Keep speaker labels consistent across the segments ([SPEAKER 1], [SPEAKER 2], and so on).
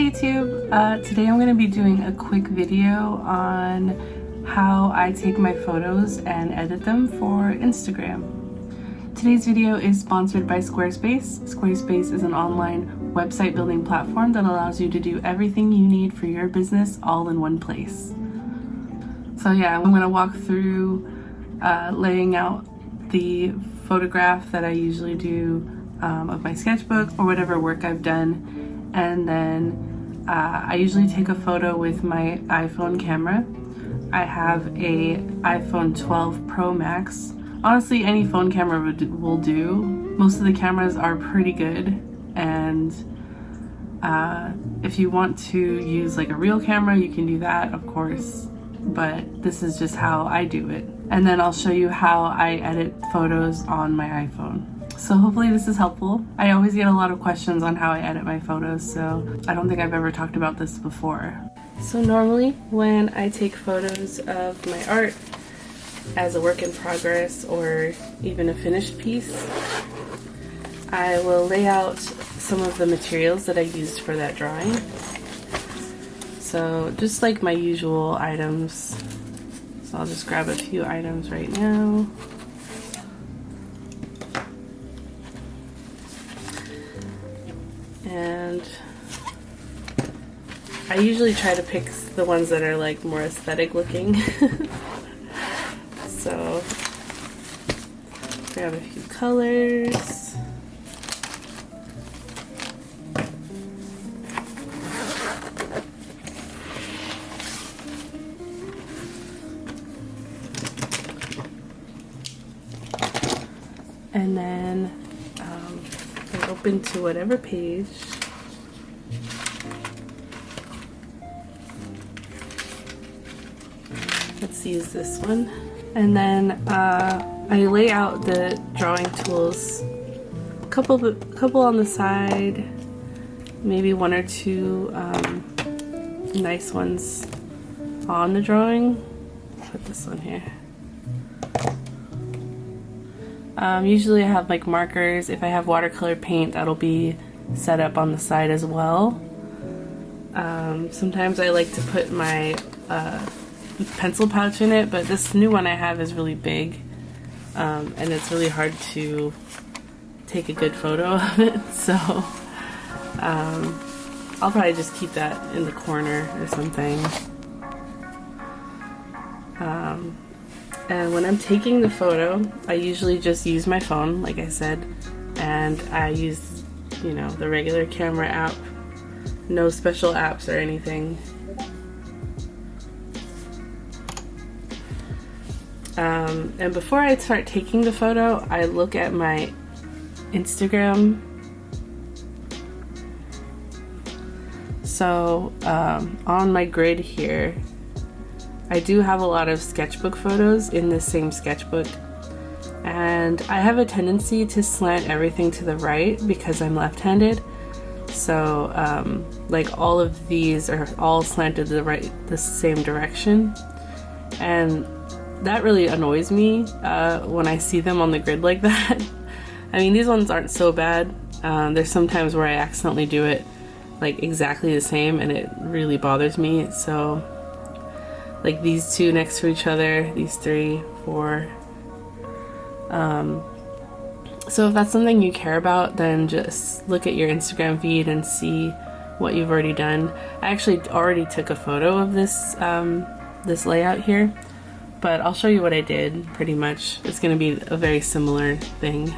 [SPEAKER 1] Hi YouTube! Today I'm going to be doing a quick video on how I take my photos and edit them for Instagram. Today's video is sponsored by Squarespace. Squarespace is an online website building platform that allows you to do everything you need for your business all in one place. So yeah, I'm going to walk through laying out the photograph that I usually do of my sketchbook or whatever work I've done, and then I usually take a photo with my iPhone camera. I have a iPhone 12 Pro Max. Honestly, any phone camera will do. Most of the cameras are pretty good, and if you want to use like a real camera, you can do that, of course, but this is just how I do it. And then I'll show you how I edit photos on my iPhone. So hopefully this is helpful. I always get a lot of questions on how I edit my photos, so I don't think I've ever talked about this before. So normally when I take photos of my art as a work in progress or even a finished piece, I will lay out some of the materials that I used for that drawing. So just like my usual items. So I'll just grab a few items right now. And I usually try to pick the ones that are like more aesthetic looking. So grab a few colors. And then I open to whatever page. Let's use this one. And then I lay out the drawing tools, a couple on the side, maybe one or two nice ones on the drawing. Put this one here. Usually I have like markers. If I have watercolor paint, that'll be set up on the side as well. Sometimes I like to put my pencil pouch in it, but this new one I have is really big, and it's really hard to take a good photo of it, so I'll probably just keep that in the corner or something. And when I'm taking the photo, I usually just use my phone, like I said, and I use, you know, the regular camera app, no special apps or anything. And before I start taking the photo, I look at my Instagram. So on my grid here, I do have a lot of sketchbook photos in the same sketchbook, and I have a tendency to slant everything to the right because I'm left-handed. So like all of these are all slanted to the same direction, and that really annoys me when I see them on the grid like that. I mean, these ones aren't so bad. There's sometimes where I accidentally do it like exactly the same and it really bothers me. So like these two next to each other, these 3, 4. So if that's something you care about, then just look at your Instagram feed and see what you've already done. I actually already took a photo of this this layout here, but I'll show you what I did pretty much. It's going to be a very similar thing.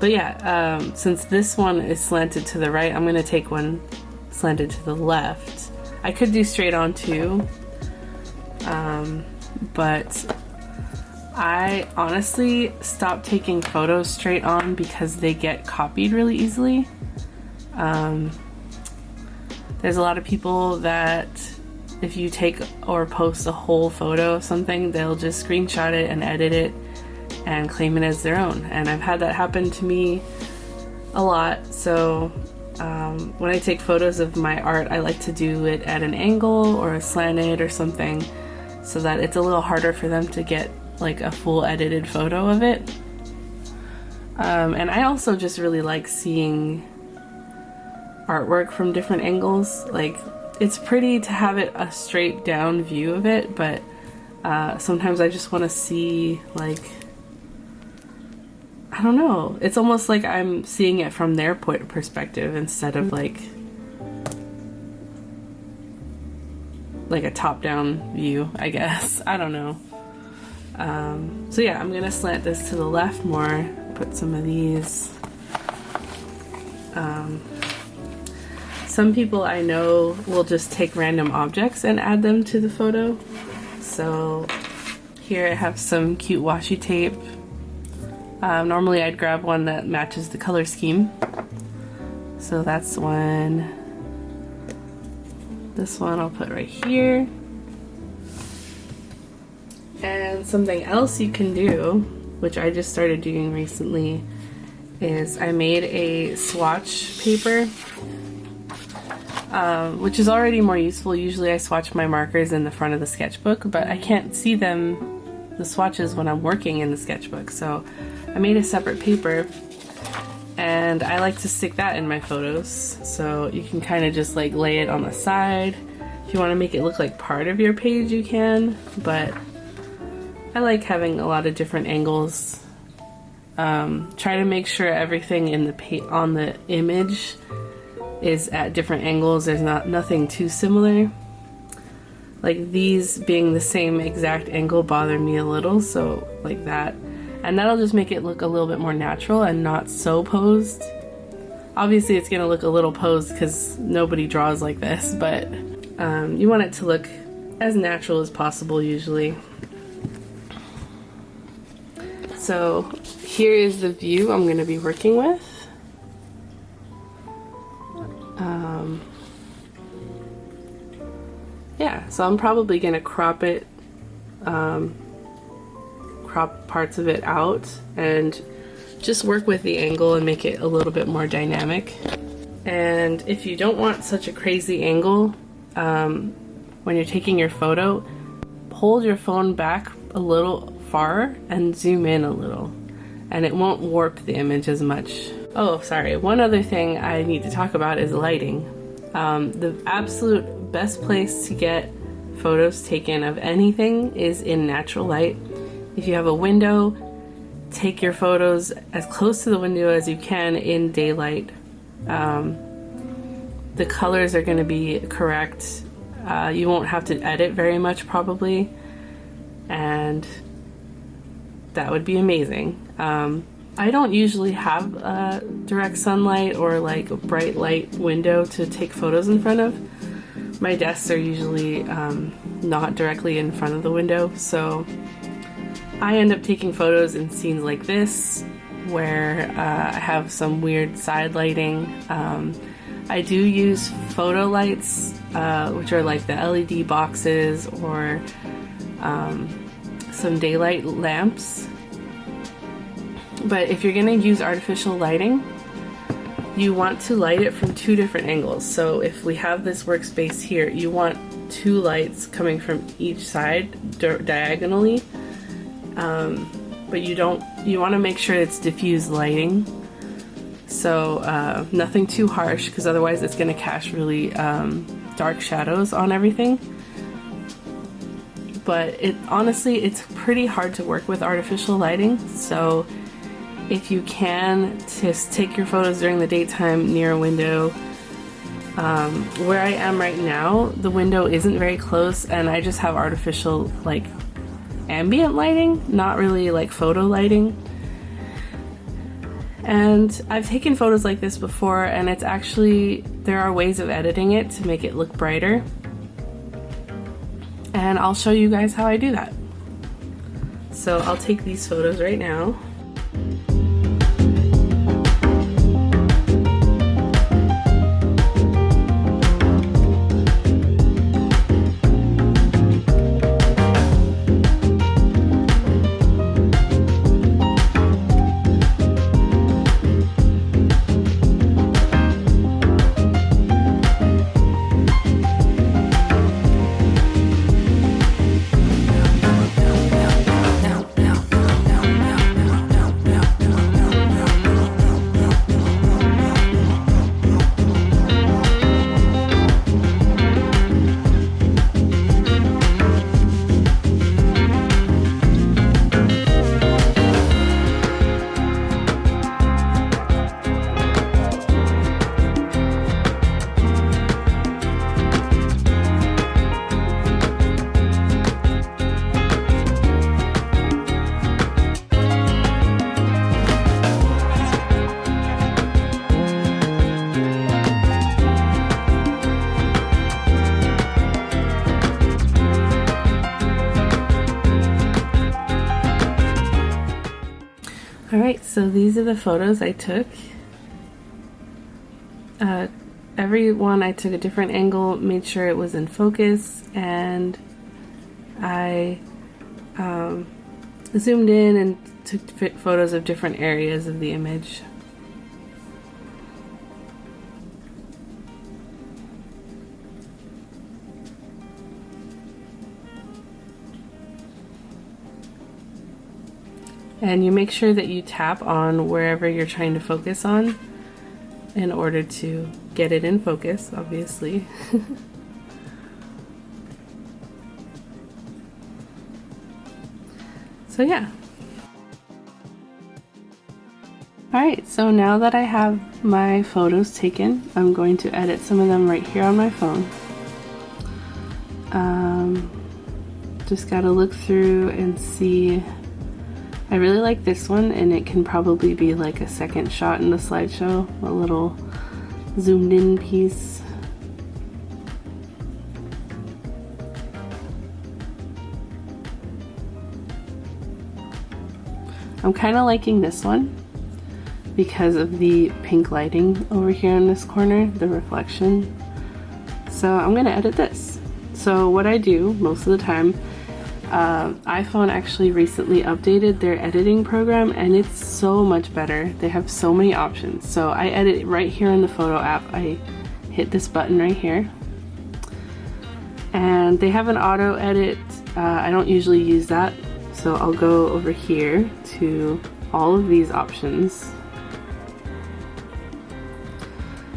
[SPEAKER 1] But yeah, since this one is slanted to the right, I'm going to take one slanted to the left. I could do straight on too, but I honestly stopped taking photos straight on because they get copied really easily. There's a lot of people that if you take or post a whole photo of something, they'll just screenshot it and edit it and claim it as their own. And I've had that happen to me a lot. So when I take photos of my art, I like to do it at an angle or a slanted or something so that it's a little harder for them to get like a full edited photo of it. And I also just really like seeing artwork from different angles. Like, it's pretty to have it a straight down view of it, but sometimes I just want to see, like, I don't know, it's almost like I'm seeing it from their perspective instead of like a top-down view, I guess. I don't know. So yeah, I'm gonna slant this to the left more, put some of these. Some people I know will just take random objects and add them to the photo. So here I have some cute washi tape. Normally I'd grab one that matches the color scheme. So that's one. This one I'll put right here. And something else you can do, which I just started doing recently, is I made a swatch paper, which is already more useful. Usually I swatch my markers in the front of the sketchbook, but I can't see them, the swatches, when I'm working in the sketchbook. So I made a separate paper, and I like to stick that in my photos. So you can kind of just like lay it on the side. If you want to make it look like part of your page, you can, but I like having a lot of different angles. Try to make sure everything in the on the image is at different angles. There's nothing too similar. Like these being the same exact angle bother me a little, so like that. And that'll just make it look a little bit more natural and not so posed. Obviously it's gonna look a little posed because nobody draws like this, but you want it to look as natural as possible usually. So here is the view I'm gonna be working with. Yeah, so I'm probably gonna crop it, crop parts of it out and just work with the angle and make it a little bit more dynamic. And if you don't want such a crazy angle when you're taking your photo, hold your phone back a little far and zoom in a little, and it won't warp the image as much. Oh, sorry, one other thing I need to talk about is lighting. The absolute best place to get photos taken of anything is in natural light. If you have a window, take your photos as close to the window as you can in daylight. The colors are going to be correct. You won't have to edit very much probably, and that would be amazing. I don't usually have direct sunlight or like a bright light window to take photos in front of. My desks are usually not directly in front of the window, so I end up taking photos in scenes like this where I have some weird side lighting. I do use photo lights, which are like the LED boxes or some daylight lamps. But if you're gonna use artificial lighting, you want to light it from two different angles. So if we have this workspace here, you want two lights coming from each side diagonally. But you want to make sure it's diffused lighting. So nothing too harsh, because otherwise it's gonna cast really dark shadows on everything. But honestly, it's pretty hard to work with artificial lighting. So if you can, just take your photos during the daytime near a window. Where I am right now, the window isn't very close, and I just have artificial like ambient lighting, not really like photo lighting. And I've taken photos like this before, and it's actually, there are ways of editing it to make it look brighter. And I'll show you guys how I do that. So I'll take these photos right now. Alright, so these are the photos I took. Every one I took a different angle, made sure it was in focus, and I zoomed in and took photos of different areas of the image. And you make sure that you tap on wherever you're trying to focus on in order to get it in focus, obviously. So yeah. Alright, so now that I have my photos taken, I'm going to edit some of them right here on my phone. Just gotta look through and see. I really like this one, and it can probably be like a second shot in the slideshow, a little zoomed in piece. I'm kind of liking this one because of the pink lighting over here in this corner, the reflection. So I'm gonna edit this. So what I do most of the time, iPhone actually recently updated their editing program, and it's so much better. They have so many options. So I edit right here in the photo app. I hit this button right here, and they have an auto edit. I don't usually use that, so I'll go over here to all of these options.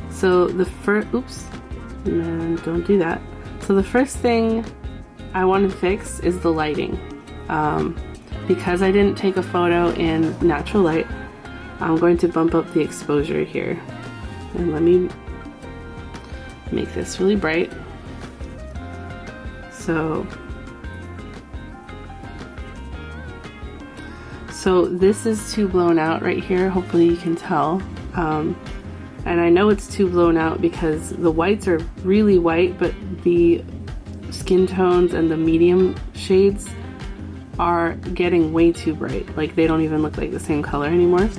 [SPEAKER 1] So the first, oops, no, don't do that. So the first thing I want to fix is the lighting. Because I didn't take a photo in natural light, I'm going to bump up the exposure here. And let me make this really bright. So this is too blown out right here, hopefully you can tell. And I know it's too blown out because the whites are really white, but the skin tones and the medium shades are getting way too bright. Like, they don't even look like the same color anymore.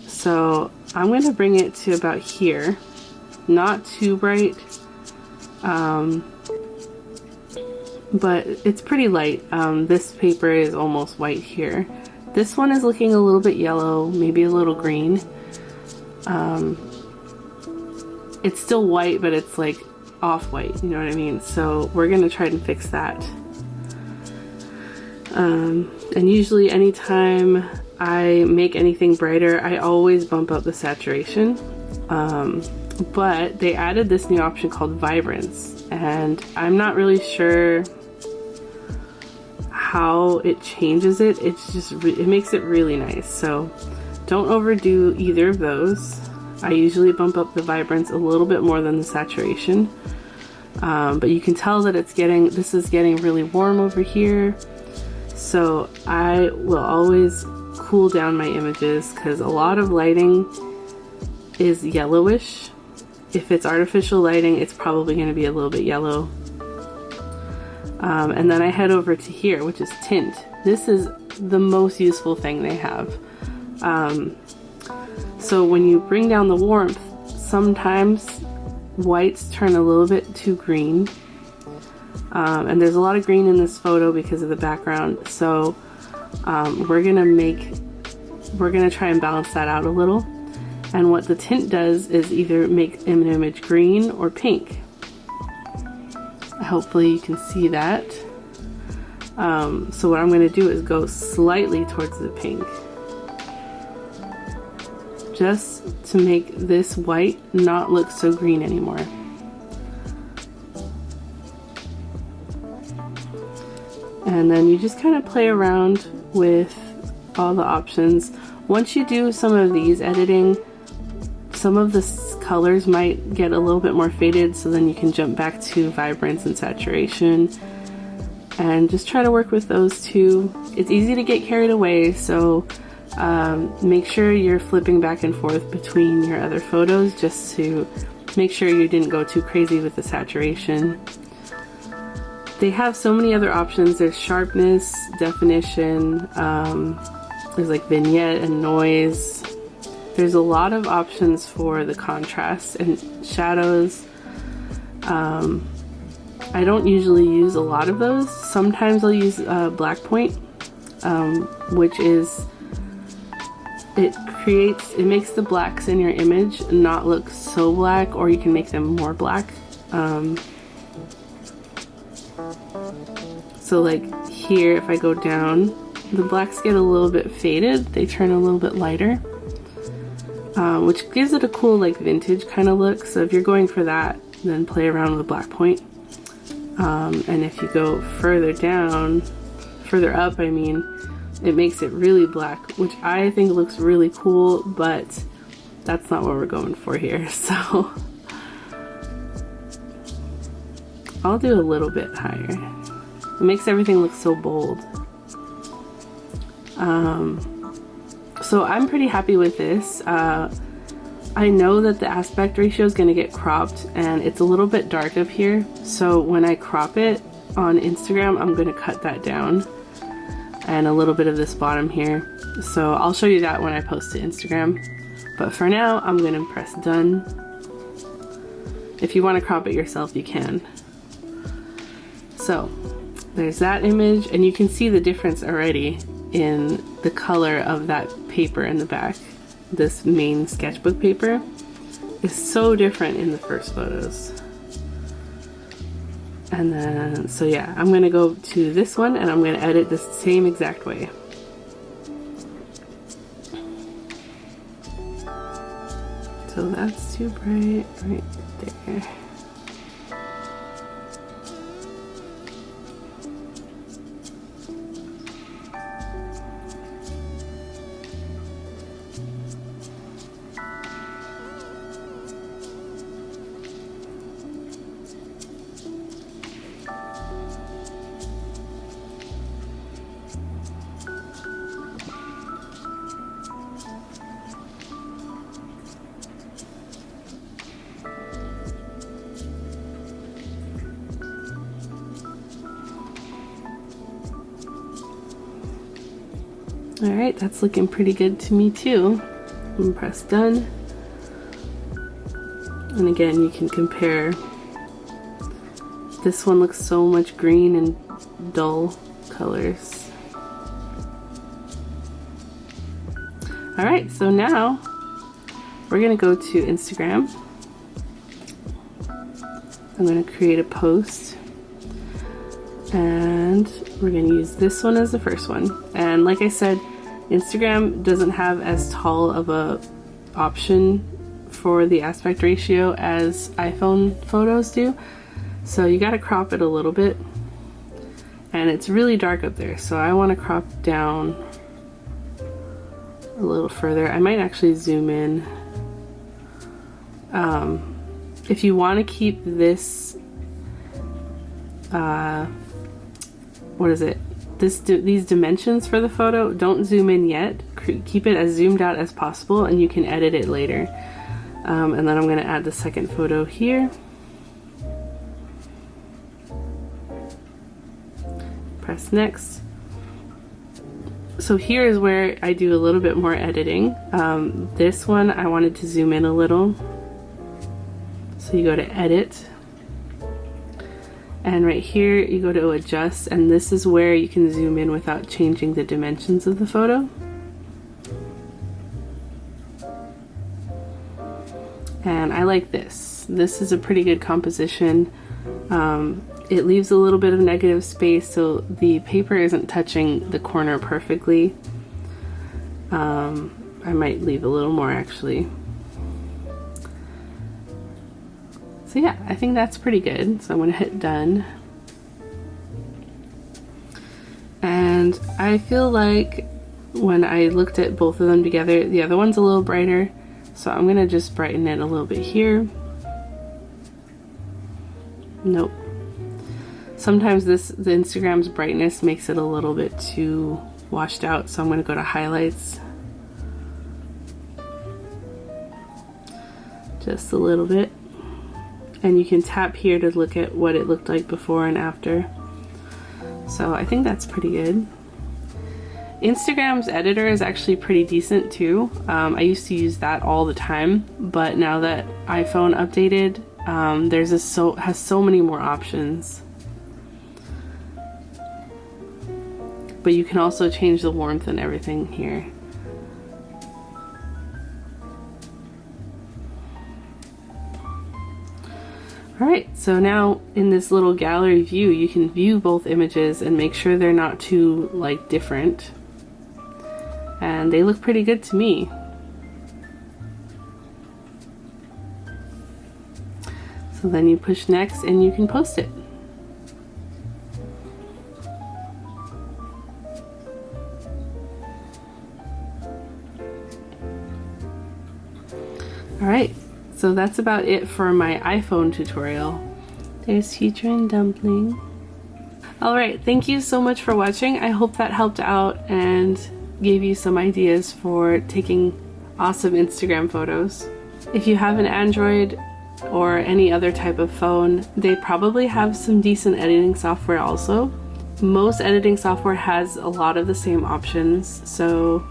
[SPEAKER 1] So I'm going to bring it to about here. Not too bright, but it's pretty light. This paper is almost white here. This one is looking a little bit yellow, maybe a little green. It's still white, but it's like off-white, you know what I mean? So we're gonna try and fix that. And usually anytime I make anything brighter, I always bump up the saturation. But they added this new option called Vibrance, and I'm not really sure how it changes it. It's just, it makes it really nice. So don't overdo either of those. I usually bump up the Vibrance a little bit more than the saturation. But you can tell that this is getting really warm over here. So I will always cool down my images because a lot of lighting is yellowish. If it's artificial lighting, it's probably going to be a little bit yellow. And then I head over to here, which is tint. This is the most useful thing they have. So when you bring down the warmth, sometimes whites turn a little bit too green. And there's a lot of green in this photo because of the background. So we're gonna try and balance that out a little. And what the tint does is either make an image green or pink. Hopefully you can see that. So what I'm gonna do is go slightly towards the pink, just to make this white not look so green anymore. And then you just kind of play around with all the options. Once you do some of these editing, some of the colors might get a little bit more faded, so then you can jump back to vibrance and saturation and just try to work with those two. It's easy to get carried away, so make sure you're flipping back and forth between your other photos just to make sure you didn't go too crazy with the saturation. They have so many other options. There's sharpness, definition, There's like vignette and noise. There's a lot of options for the contrast and shadows. I don't usually use a lot of those. Sometimes I'll use black point, which is, it makes the blacks in your image not look so black, or you can make them more black. So like here, if I go down, the blacks get a little bit faded. They turn a little bit lighter, which gives it a cool like vintage kind of look. So if you're going for that, then play around with black point. And if you go further up, I mean, it makes it really black, which I think looks really cool, but that's not what we're going for here. So I'll do a little bit higher. It makes everything look so bold. So I'm pretty happy with this. I know that the aspect ratio is going to get cropped, and it's a little bit dark up here. So when I crop it on Instagram, I'm going to cut that down, and a little bit of this bottom here. So I'll show you that when I post to Instagram. But for now, I'm going to press done. If you want to crop it yourself, you can. So there's that image, and you can see the difference already in the color of that paper in the back. This main sketchbook paper is so different in the first photos. And then, so yeah, I'm gonna go to this one and I'm gonna edit the same exact way. So that's too bright right there. Alright, that's looking pretty good to me too. I'm gonna press done. And again, you can compare. This one looks so much green and dull colors. Alright, so now we're gonna go to Instagram. I'm gonna create a post, and we're gonna use this one as the first one. And like I said, Instagram doesn't have as tall of a option for the aspect ratio as iPhone photos do, so you gotta crop it a little bit. And it's really dark up there, so I want to crop down a little further. I might actually zoom in. If you want to keep this what is it? These dimensions for the photo, don't zoom in yet. Keep it as zoomed out as possible, and you can edit it later. And then I'm going to add the second photo here. Press next. So here is where I do a little bit more editing. This one I wanted to zoom in a little. So you go to edit. And right here you go to adjust, and this is where you can zoom in without changing the dimensions of the photo. And I like this. This is a pretty good composition. It leaves a little bit of negative space, so the paper isn't touching the corner perfectly. I might leave a little more actually. So yeah, I think that's pretty good. So I'm gonna hit done. And I feel like when I looked at both of them together, the other one's a little brighter. So I'm gonna just brighten it a little bit here. Nope. Sometimes the Instagram's brightness makes it a little bit too washed out, so I'm gonna go to highlights. Just a little bit. And you can tap here to look at what it looked like before and after. So I think that's pretty good. Instagram's editor is actually pretty decent too. I used to use that all the time, but now that iPhone updated, has so many more options. But you can also change the warmth and everything here. Alright, so now in this little gallery view, you can view both images and make sure they're not too like different. And they look pretty good to me. So then you push next and you can post it. Alright, so that's about it for my iPhone tutorial. There's Teacher and Dumpling. Alright, thank you so much for watching. I hope that helped out and gave you some ideas for taking awesome Instagram photos. If you have an Android or any other type of phone, they probably have some decent editing software also. Most editing software has a lot of the same options, so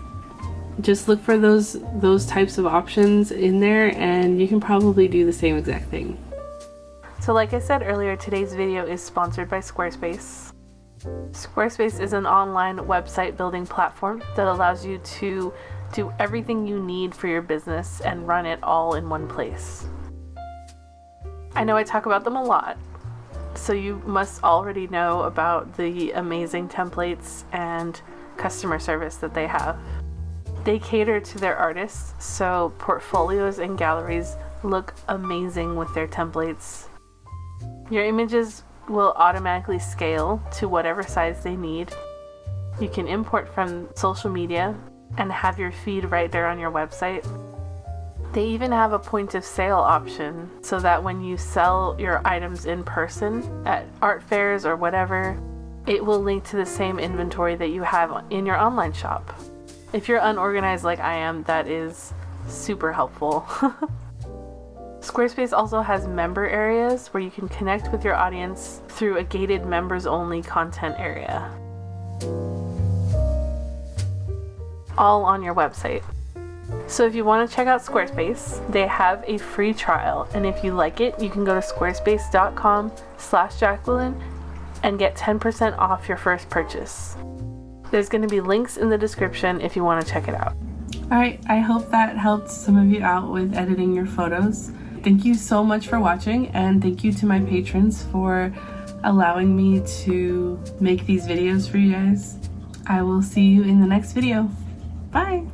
[SPEAKER 1] just look for those types of options in there and you can probably do the same exact thing. So like I said earlier, today's video is sponsored by Squarespace. Squarespace is an online website building platform that allows you to do everything you need for your business and run it all in one place. I know I talk about them a lot, so you must already know about the amazing templates and customer service that they have. They cater to their artists, so portfolios and galleries look amazing with their templates. Your images will automatically scale to whatever size they need. You can import from social media and have your feed right there on your website. They even have a point of sale option so that when you sell your items in person at art fairs or whatever, it will link to the same inventory that you have in your online shop. If you're unorganized like I am, that is super helpful. Squarespace also has member areas where you can connect with your audience through a gated members only content area. All on your website. So if you want to check out Squarespace, they have a free trial, and if you like it, you can go to squarespace.com/Jacquelin and get 10% off your first purchase. There's going to be links in the description if you want to check it out. Alright, I hope that helped some of you out with editing your photos. Thank you so much for watching, and thank you to my patrons for allowing me to make these videos for you guys. I will see you in the next video. Bye!